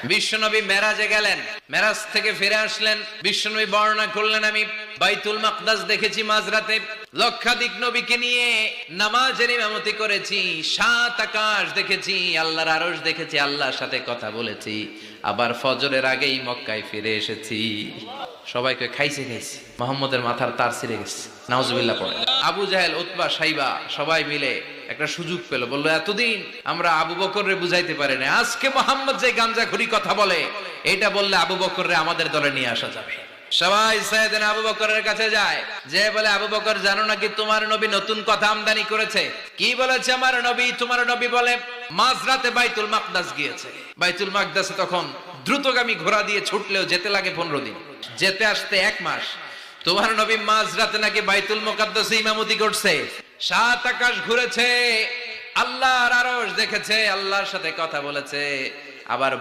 বিশ্বনবী মেরাজে গেলেন, মেরাজ থেকে ফিরে আসলেন। বিশ্বনবী বর্ণনা করলেন, আমি বাইতুল মাকদাস দেখেছি মাঝরাতে, লক্ষাধিক নবীকে নিয়ে নামাজের ইমামতি করেছি, 7 আকাশ দেখেছি, আল্লাহর আরশ দেখেছি, আল্লাহর সাথে কথা বলেছি, আবার ফজরের আগেই মক্কায় ফিরে এসেছি। সবাইকে খাইছে মোহাম্মদের মাথার তার ছিঁড়ে গেছে, নাউজুবিল্লাহ পড়ে। আবু জাহেল, উতবা, সাইবা সবাই মিলে একটা সুযোগ পেল, বললো এতদিন আমরা আবু বকররে বুঝাইতে পারি না, আজকে মোহাম্মদ যে গামজাখুরি কথা বলে এটা বললে আবু বকররে আমাদের দলে নিয়ে আসা যাবে। সবাই সাইয়েদনা আবু বকরের কাছে যায়, যে বলে, আবু বকর জানো নাকি তোমার নবী নতুন কথা আমদানি করেছে? কি বলেছে আমার নবী? তোমার নবী বলে মাঝরাতে বাইতুল মাকদাস গিয়েছে। বাইতুল মাকদাসে তখন দ্রুতগামী ঘোড়া দিয়ে ছুটলেও যেতে লাগে 15 দিন, যেতে আসতে 1 মাস। তোমার নবী মাঝরাতে নাকি বাইতুল মুকাদ্দাসে ইমামতি করছে, 7 আকাশ ঘুরেছে, আল্লাহর আরশ দেখেছে, আল্লাহর সাথে কথা বলেছে, আবার